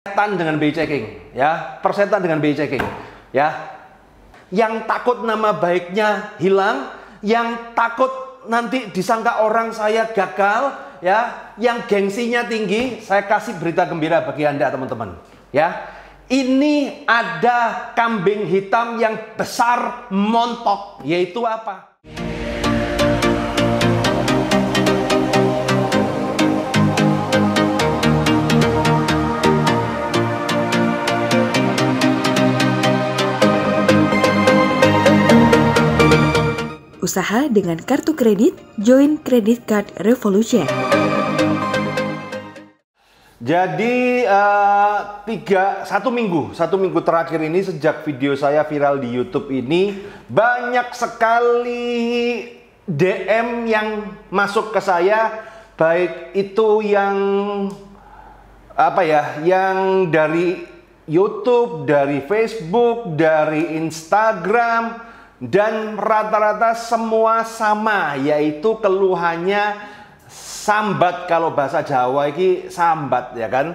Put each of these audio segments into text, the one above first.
Persetan dengan BI checking, ya, persetan dengan BI checking, ya. Yang takut nama baiknya hilang, yang takut nanti disangka orang saya gagal, ya, yang gengsinya tinggi. Saya kasih berita gembira bagi Anda, teman-teman, ya. Ini ada kambing hitam yang besar montok, yaitu apa? Usaha dengan kartu kredit, join Credit Card Revolution. Jadi satu minggu terakhir ini sejak video saya viral di YouTube ini, banyak sekali DM yang masuk ke saya, baik itu yang yang dari YouTube, dari Facebook, dari Instagram, dan rata-rata semua sama, yaitu keluhannya sambat. Kalau bahasa Jawa ini sambat, ya kan,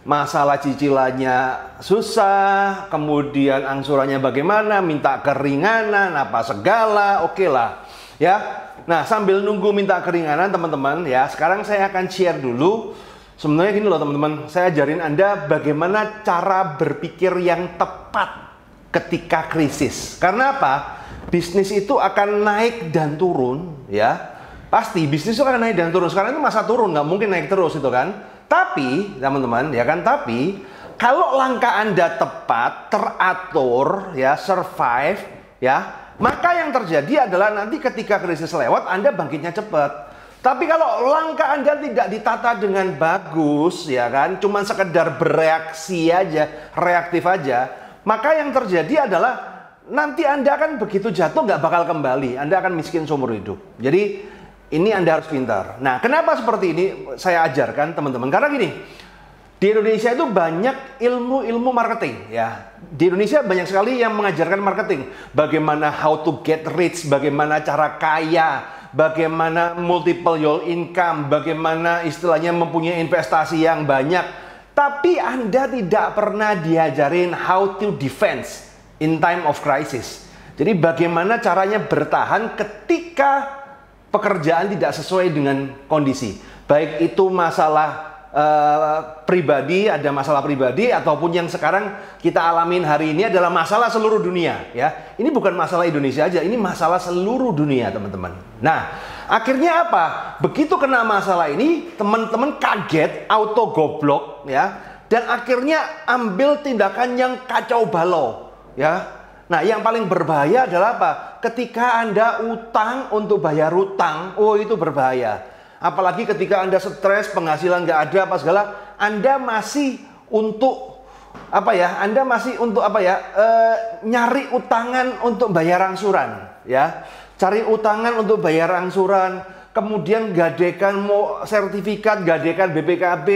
masalah cicilannya susah, kemudian angsurannya bagaimana, minta keringanan apa segala, oke lah, ya. Nah, sambil nunggu minta keringanan, teman-teman, ya, sekarang saya akan share dulu. Sebenarnya gini loh, teman-teman, saya ajarin Anda bagaimana cara berpikir yang tepat ketika krisis. Karena apa? Bisnis itu akan naik dan turun, ya. Pasti bisnis itu akan naik dan turun. Sekarang itu masa turun, nggak mungkin naik terus itu kan. Tapi, teman-teman, ya kan, tapi kalau langkah Anda tepat, teratur, ya, survive, ya, maka yang terjadi adalah nanti ketika krisis lewat, Anda bangkitnya cepat. Tapi kalau langkah Anda tidak ditata dengan bagus, ya kan, cuma sekedar bereaksi aja, reaktif aja, maka yang terjadi adalah nanti Anda akan begitu jatuh nggak bakal kembali. Anda akan miskin seumur hidup. Jadi ini Anda harus pintar. Nah, kenapa seperti ini saya ajarkan, teman-teman? Karena gini, di Indonesia itu banyak ilmu-ilmu marketing, ya. Di Indonesia banyak sekali yang mengajarkan marketing. Bagaimana how to get rich, bagaimana cara kaya, bagaimana multiple your income, bagaimana istilahnya mempunyai investasi yang banyak. Tapi Anda tidak pernah diajarin how to defense in time of crisis. Jadi bagaimana caranya bertahan ketika pekerjaan tidak sesuai dengan kondisi. Baik itu masalah pribadi, ada masalah pribadi, ataupun yang sekarang kita alamin hari ini adalah masalah seluruh dunia, ya. Ini bukan masalah Indonesia aja, ini masalah seluruh dunia, teman-teman. Nah, akhirnya apa? Begitu kena masalah ini, teman-teman kaget, auto goblok, ya, dan akhirnya ambil tindakan yang kacau balau, ya. Nah, yang paling berbahaya adalah apa? Ketika Anda utang untuk bayar utang, oh itu berbahaya. Apalagi ketika Anda stres, penghasilan nggak ada apa segala, Anda masih untuk Anda masih untuk nyari utangan untuk bayar angsuran, ya. Cari utangan untuk bayar angsuran, kemudian gadekan sertifikat, gadekan BPKB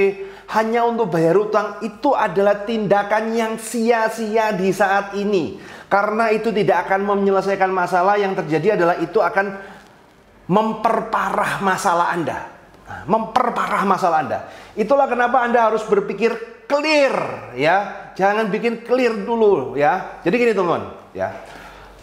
hanya untuk bayar utang. Itu adalah tindakan yang sia-sia di saat ini. Karena itu tidak akan menyelesaikan masalah. Yang terjadi adalah itu akan memperparah masalah Anda. Nah, memperparah masalah Anda. Itulah kenapa Anda harus berpikir clear, ya. Jangan bikin clear dulu, ya. Jadi gini, teman-teman, ya.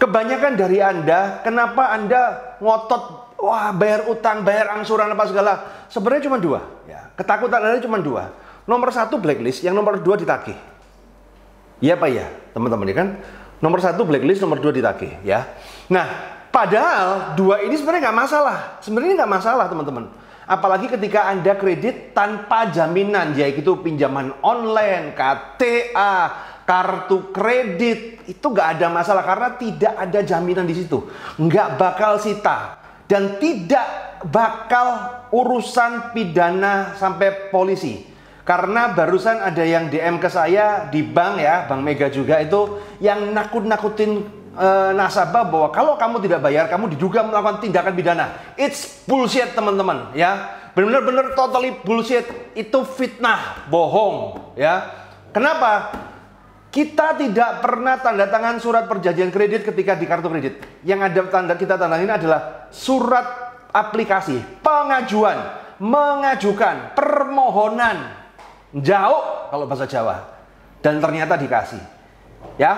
Kebanyakan dari Anda, kenapa Anda ngotot, wah, bayar utang, bayar angsuran apa segala? Sebenarnya cuma dua, ya. Ketakutan Anda cuma dua. Nomor satu blacklist, yang nomor dua ditagih. Iya Pak ya, teman-teman, ya kan? Nomor satu blacklist, nomor dua ditagih, ya. Nah, padahal dua ini sebenarnya nggak masalah. Sebenarnya nggak masalah, teman-teman. Apalagi ketika Anda kredit tanpa jaminan, yaitu pinjaman online, KTA, kartu kredit, itu nggak ada masalah karena tidak ada jaminan di situ. Nggak bakal sita dan tidak bakal urusan pidana sampai polisi. Karena barusan ada yang DM ke saya di bank, ya, Bank Mega juga itu, yang nakut-nakutin nasabah bahwa kalau kamu tidak bayar, kamu diduga melakukan tindakan pidana. It's bullshit, teman-teman, ya. Benar-benar totally bullshit. Itu fitnah, bohong, ya. Kenapa? Kita tidak pernah tanda tangan surat perjanjian kredit ketika di kartu kredit. Yang ada kita tandangin adalah surat aplikasi, pengajuan, mengajukan, permohonan. jauh kalau bahasa Jawa. Dan ternyata dikasih. Ya.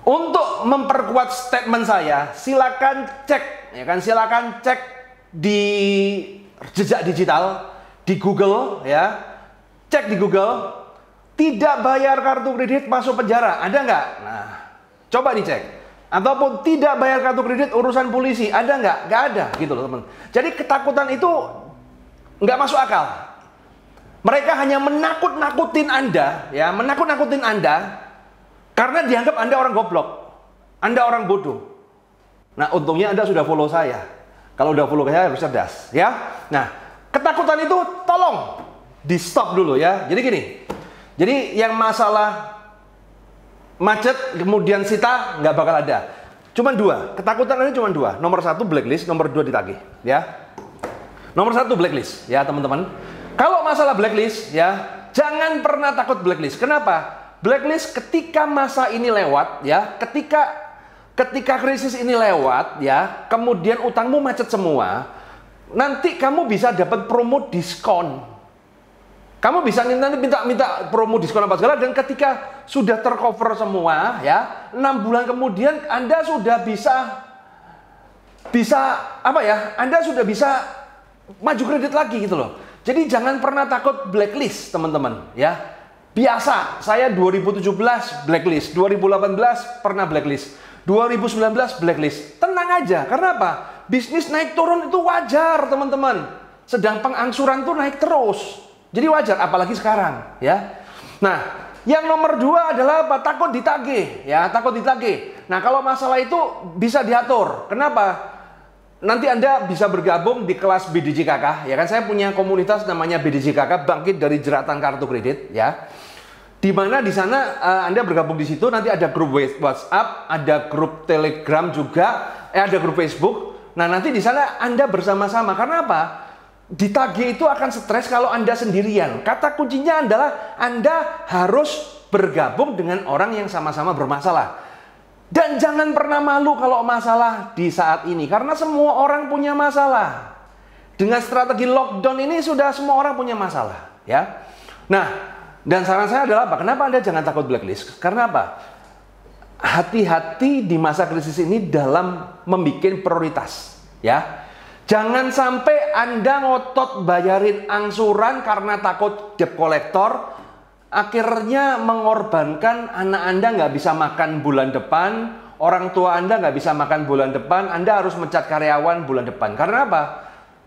Untuk memperkuat statement saya, silakan cek, ya kan, silakan cek di jejak digital, di Google, ya, cek di Google, tidak bayar kartu kredit masuk penjara, ada nggak? Nah, coba dicek. Ataupun tidak bayar kartu kredit urusan polisi, ada nggak? Nggak ada, gitu loh teman. Jadi ketakutan itu nggak masuk akal. Mereka hanya menakut-nakutin Anda, ya, menakut-nakutin Anda. Karena dianggap Anda orang goblok, Anda orang bodoh. Nah, untungnya Anda sudah follow saya. Kalau udah follow saya harus cerdas, ya. Nah, ketakutan itu tolong di stop dulu, ya. Jadi gini, jadi yang masalah macet kemudian sita nggak bakal ada. Cuma dua, ketakutan ini cuma dua. Nomor satu blacklist, nomor dua ditagih, ya. Nomor satu blacklist, ya teman-teman. Kalau masalah blacklist, ya, jangan pernah takut blacklist. Kenapa? Blacklist ketika masa ini lewat, ya, ketika krisis ini lewat, ya, kemudian utangmu macet semua, nanti kamu bisa dapat promo diskon. Kamu bisa nanti minta promo diskon apa segala, dan ketika sudah tercover semua, ya, 6 bulan kemudian Anda sudah bisa apa ya? Anda sudah bisa maju kredit lagi gitu loh. Jadi jangan pernah takut blacklist, teman-teman, ya. Biasa, saya 2017 blacklist, 2018 pernah blacklist, 2019 blacklist. Tenang aja, karena apa? Bisnis naik turun itu wajar, teman-teman. Sedang pengangsuran tuh naik terus. Jadi wajar, apalagi sekarang, ya. Nah, yang nomor dua adalah apa? Takut ditagih, ya, takut ditagih. Nah, kalau masalah itu bisa diatur. Kenapa? Nanti Anda bisa bergabung di kelas BDJKK, ya kan? Saya punya komunitas namanya BDJKK, bangkit dari jeratan kartu kredit, ya. Di mana di sana Anda bergabung di situ, nanti ada grup WhatsApp, ada grup Telegram juga, ada grup Facebook. Nah, nanti di sana Anda bersama-sama. Karena apa? Ditagih itu akan stres kalau Anda sendirian. Kata kuncinya adalah Anda harus bergabung dengan orang yang sama-sama bermasalah. Dan jangan pernah malu kalau masalah di saat ini, karena semua orang punya masalah. Dengan strategi lockdown ini sudah semua orang punya masalah, ya. Nah, dan saran saya adalah apa? Kenapa Anda jangan takut blacklist? Karena apa? Hati-hati di masa krisis ini dalam membuat prioritas, ya. Jangan sampai Anda ngotot bayarin angsuran karena takut debt collector, akhirnya mengorbankan anak Anda nggak bisa makan bulan depan, orang tua Anda nggak bisa makan bulan depan, Anda harus mencat karyawan bulan depan. Karena apa?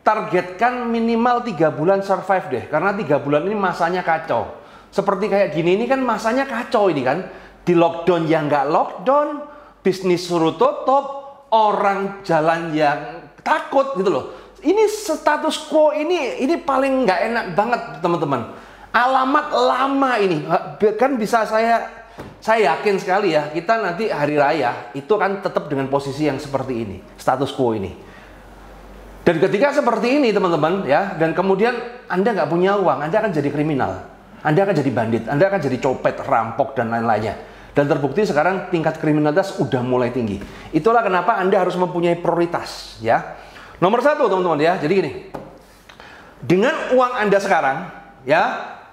Targetkan minimal 3 bulan survive deh, karena 3 bulan ini masanya kacau. Seperti kayak gini, ini kan masanya kacau ini kan. Di lockdown yang nggak lockdown, bisnis suruh tutup, orang jalan yang takut gitu loh. Ini status quo ini paling nggak enak banget, teman-teman. Alamat lama ini kan bisa saya yakin sekali ya, kita nanti hari raya itu kan tetap dengan posisi yang seperti ini, status quo ini. Dan ketika seperti ini, teman-teman, ya, dan kemudian Anda nggak punya uang, Anda akan jadi kriminal, Anda akan jadi bandit, Anda akan jadi copet, rampok dan lain-lainnya. Dan terbukti sekarang tingkat kriminalitas udah mulai tinggi. Itulah kenapa Anda harus mempunyai prioritas, ya. Nomor satu, teman-teman, ya. Jadi gini, dengan uang Anda sekarang, ya,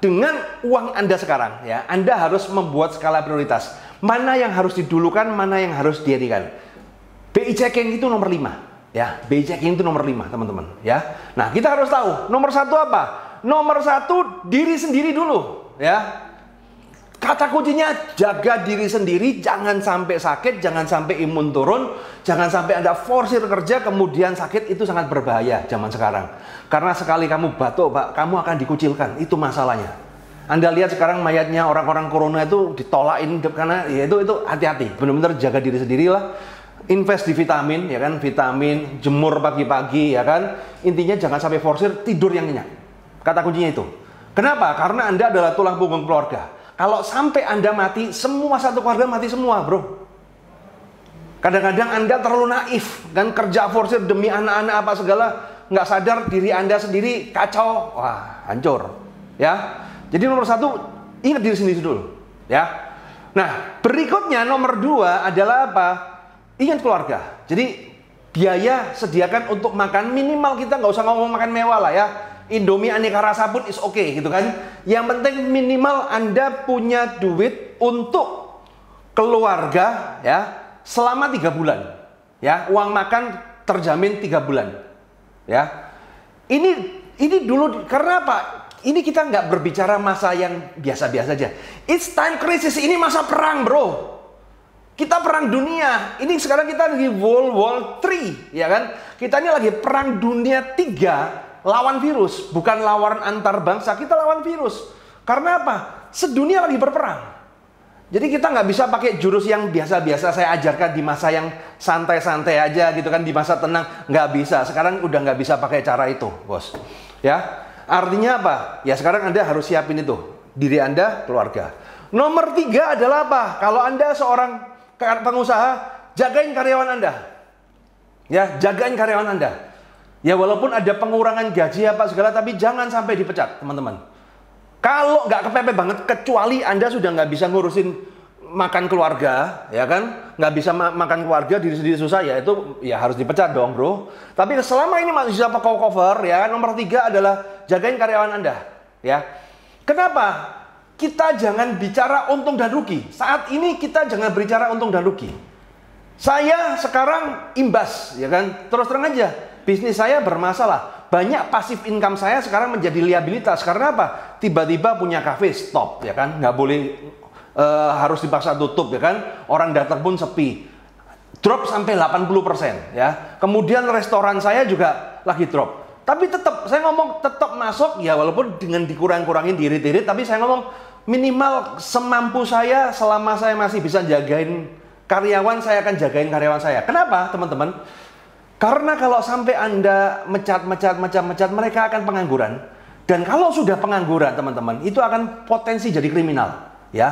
dengan uang Anda sekarang, ya, Anda harus membuat skala prioritas. Mana yang harus didulukan, mana yang harus dihentikan. BI checking itu nomor 5, ya. BI checking itu nomor 5, teman-teman, ya. Nah, kita harus tahu nomor satu apa? Nomor satu, diri sendiri dulu, ya. Kata kuncinya jaga diri sendiri, jangan sampai sakit, jangan sampai imun turun, jangan sampai Anda forsir kerja kemudian sakit, itu sangat berbahaya zaman sekarang. Karena sekali kamu batuk, Pak, kamu akan dikucilkan, itu masalahnya. Anda lihat sekarang mayatnya orang-orang corona itu ditolakin karena ya itu hati-hati, benar-benar jaga diri sendiri lah. Invest di vitamin, ya kan, vitamin, jemur pagi-pagi, ya kan. Intinya jangan sampai forsir, tidur yang nyenyak. Kata kuncinya itu. Kenapa? Karena Anda adalah tulang punggung keluarga. Kalau sampai Anda mati, semua satu keluarga mati semua, bro. Kadang-kadang Anda terlalu naif, kan, kerja forsir demi anak-anak apa segala, nggak sadar diri Anda sendiri kacau, wah, hancur, ya. Jadi nomor satu, ingat diri sendiri dulu, ya. Nah, berikutnya nomor 2 adalah apa? Ingat keluarga. Jadi biaya sediakan untuk makan minimal, kita nggak usah ngomong makan mewah lah, ya. Indomie aneka rasa pun is okay gitu kan. Yang penting minimal Anda punya duit untuk keluarga ya selama 3 bulan. Ya, uang makan terjamin 3 bulan. Ya. Ini dulu karena apa? Ini kita nggak berbicara masa yang biasa-biasa aja. It's time crisis, ini masa perang, bro. Kita perang dunia. Ini sekarang kita lagi World War 3, ya kan? Kita ini lagi perang dunia 3 lawan virus, bukan lawan antar bangsa, kita lawan virus. Karena apa? Sedunia lagi berperang. Jadi kita nggak bisa pakai jurus yang biasa-biasa saya ajarkan di masa yang santai-santai aja gitu kan, di masa tenang. Nggak bisa, sekarang udah nggak bisa pakai cara itu, bos. Ya, artinya apa? Ya sekarang Anda harus siapin itu, diri Anda, keluarga. Nomor 3 adalah apa? Kalau Anda seorang pengusaha, jagain karyawan Anda. Ya, jagain karyawan Anda. Ya walaupun ada pengurangan gaji apa segala, tapi jangan sampai dipecat, teman-teman. Kalau nggak kepepet banget, kecuali Anda sudah nggak bisa ngurusin makan keluarga, ya kan? Nggak bisa makan keluarga, diri sendiri susah, ya itu ya harus dipecat dong, bro. Tapi selama ini masih bisa cover, ya. Nomor 3 adalah jagain karyawan Anda, ya. Kenapa? Kita jangan bicara untung dan rugi. Saat ini kita jangan berbicara untung dan rugi. Saya sekarang imbas, ya kan? Terus terang aja, bisnis saya bermasalah. Banyak pasif income saya sekarang menjadi liabilitas. Karena apa? Tiba-tiba punya kafe, stop, ya kan? Nggak boleh, harus dipaksa tutup, ya kan? Orang datang pun sepi. Drop sampai 80%, ya. Kemudian restoran saya juga lagi drop. Tapi tetap, saya ngomong tetap masuk, ya walaupun dengan dikurang-kurangin, diirit-irit, tapi saya ngomong minimal semampu saya, selama saya masih bisa jagain karyawan, saya akan jagain karyawan saya. Kenapa, teman-teman? Karena kalau sampai Anda mecat, mereka akan pengangguran. Dan kalau sudah pengangguran, teman-teman, itu akan potensi jadi kriminal. Ya,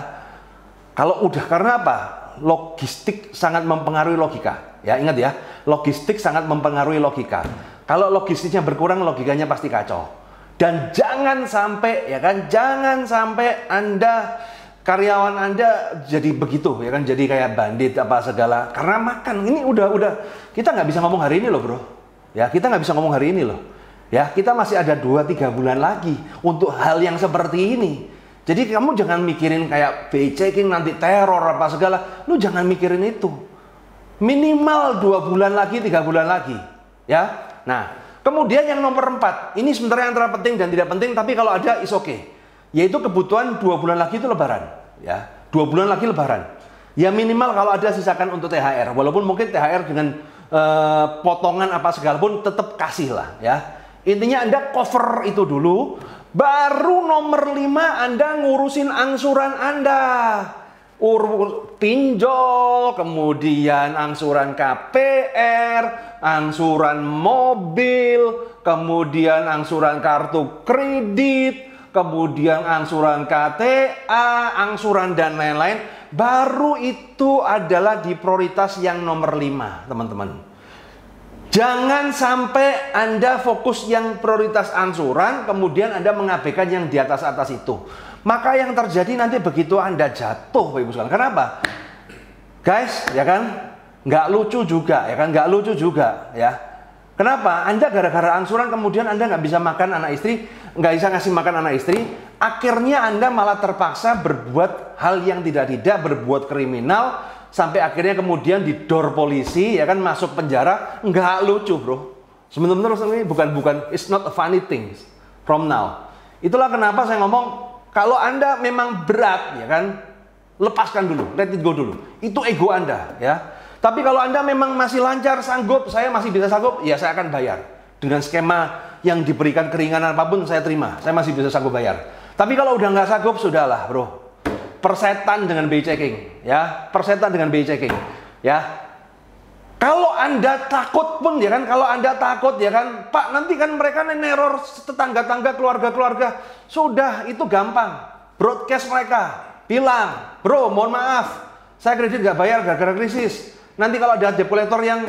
kalau udah, karena apa? Logistik sangat mempengaruhi logika. Ya, ingat ya, logistik sangat mempengaruhi logika. Kalau logistiknya berkurang, logikanya pasti kacau. Dan jangan sampai, ya kan, jangan sampai Anda, karyawan Anda jadi begitu, ya kan, jadi kayak bandit apa segala. Karena makan, ini udah kita nggak bisa ngomong hari ini loh, bro. Ya, kita nggak bisa ngomong hari ini loh. Ya, kita masih ada 2-3 bulan lagi untuk hal yang seperti ini. Jadi kamu jangan mikirin kayak BI checking nanti teror apa segala. Lu jangan mikirin itu. Minimal 2 bulan lagi, 3 bulan lagi. Ya. Nah, kemudian yang nomor 4, ini sebenarnya antara penting dan tidak penting, tapi kalau ada is okay. Yaitu kebutuhan 2 bulan lagi itu lebaran. Ya, 2 bulan lagi lebaran. Ya minimal kalau ada sisakan untuk THR. Walaupun mungkin THR dengan potongan apa segala pun tetap kasih lah. Ya. Intinya Anda cover itu dulu. Baru nomor 5 Anda ngurusin angsuran Anda. Pinjol, kemudian angsuran KPR, angsuran mobil, kemudian angsuran kartu kredit, kemudian angsuran KTA, angsuran dan lain-lain. Baru itu adalah di prioritas yang nomor 5, teman-teman. Jangan sampai Anda fokus yang prioritas angsuran, kemudian Anda mengabaikan yang di atas-atas itu. Maka yang terjadi nanti begitu Anda jatuh, Bapak Ibu sekalian. Kenapa? Guys, ya kan? Nggak lucu juga, ya kan? Nggak lucu juga, ya. Kenapa? Anda gara-gara angsuran kemudian Anda nggak bisa makan anak istri, nggak bisa ngasih makan anak istri. Akhirnya Anda malah terpaksa berbuat hal yang tidak-tidak, berbuat kriminal, sampai akhirnya kemudian didor polisi, ya kan, masuk penjara. Nggak lucu, bro. Sebenarnya ini bukan, it's not a funny thing from now. Itulah kenapa saya ngomong, kalau Anda memang berat, ya kan, lepaskan dulu, let it go dulu. Itu ego Anda, ya. Tapi kalau Anda memang masih lancar, sanggup, saya masih bisa sanggup, ya saya akan bayar. Dengan skema yang diberikan keringanan apapun, saya terima. Saya masih bisa sanggup bayar. Tapi kalau udah nggak sanggup, sudahlah, bro. Persetan dengan BI checking, ya. Persetan dengan BI checking, ya. Kalau Anda takut pun, ya kan, kalau Anda takut, ya kan, Pak, nanti kan mereka neror tetangga-tangga, keluarga-keluarga. Sudah, itu gampang. Broadcast mereka, bilang, bro, mohon maaf, saya kredit nggak bayar gara-gara krisis. Nanti kalau ada debt collector yang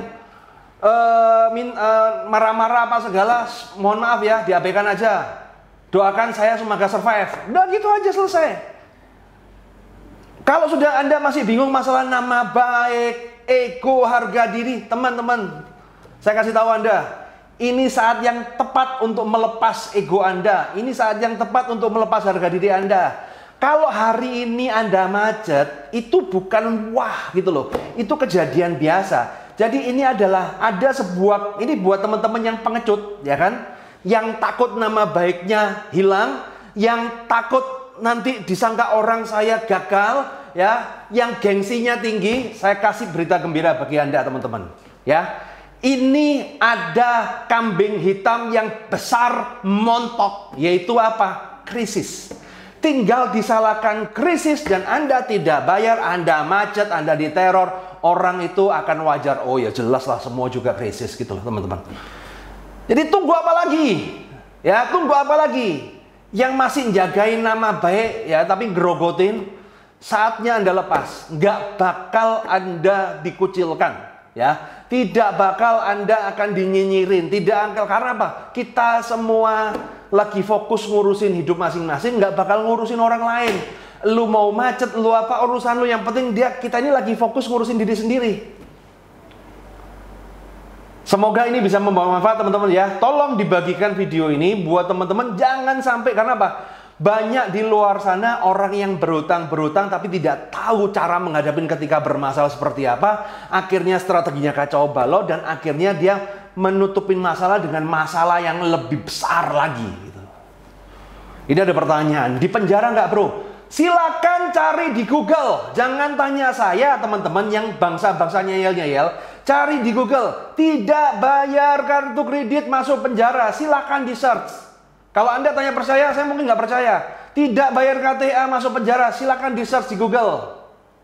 marah-marah apa segala, mohon maaf ya, diabaikan aja. Doakan saya semoga survive. Udah gitu aja, selesai. Kalau sudah Anda masih bingung masalah nama baik, ego, harga diri, teman-teman, saya kasih tahu Anda, Ini saat yang tepat untuk melepas ego Anda. Ini saat yang tepat untuk melepas harga diri Anda. Kalau hari ini Anda macet, itu bukan wah gitu loh. Itu kejadian biasa. Jadi ini adalah ini buat teman-teman yang pengecut, ya kan? Yang takut nama baiknya hilang, yang takut nanti disangka orang saya gagal, ya, yang gengsinya tinggi. Saya kasih berita gembira bagi Anda teman-teman, ya. Ini ada kambing hitam yang besar montok, yaitu apa? Krisis. Tinggal disalahkan krisis dan Anda tidak bayar, Anda macet, Anda diteror, orang itu akan wajar. Oh ya jelas lah, semua juga krisis gitu loh teman-teman. Jadi tunggu apa lagi? Ya, tunggu apa lagi? Yang masih jagain nama baik ya tapi gerogotin, saatnya Anda lepas. Nggak bakal Anda dikucilkan. Ya, tidak bakal Anda akan dinyinyirin, tidak akan, karena apa? Kita semua lagi fokus ngurusin hidup masing-masing, nggak bakal ngurusin orang lain. Lu mau macet, lu apa urusan lu, yang penting kita ini lagi fokus ngurusin diri sendiri. Semoga ini bisa membawa manfaat teman-teman ya. Tolong dibagikan video ini buat teman-teman, jangan sampai, karena apa? Banyak di luar sana orang yang berhutang tapi tidak tahu cara menghadapi ketika bermasalah seperti apa. Akhirnya strateginya kacau balau dan akhirnya dia menutupin masalah dengan masalah yang lebih besar lagi. Gitu. Ini ada pertanyaan, di penjara nggak bro? Silakan cari di Google. Jangan tanya saya teman-teman yang bangsa-bangsa nyayel-nyayel. Cari di Google. Tidak bayar kartu kredit masuk penjara. Silakan di search. Kalau Anda tanya percaya, saya mungkin nggak percaya. Tidak bayar KTA masuk penjara, silakan di search di Google.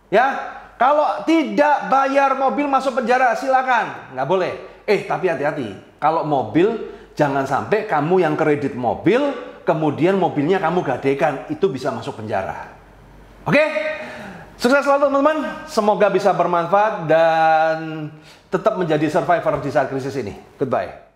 Ya, kalau tidak bayar mobil masuk penjara, silakan. Nggak boleh. Tapi hati-hati. Kalau mobil, jangan sampai kamu yang kredit mobil, kemudian mobilnya kamu gadekan, itu bisa masuk penjara. Oke? Sukses selalu teman-teman. Semoga bisa bermanfaat dan tetap menjadi survivor di saat krisis ini. Goodbye.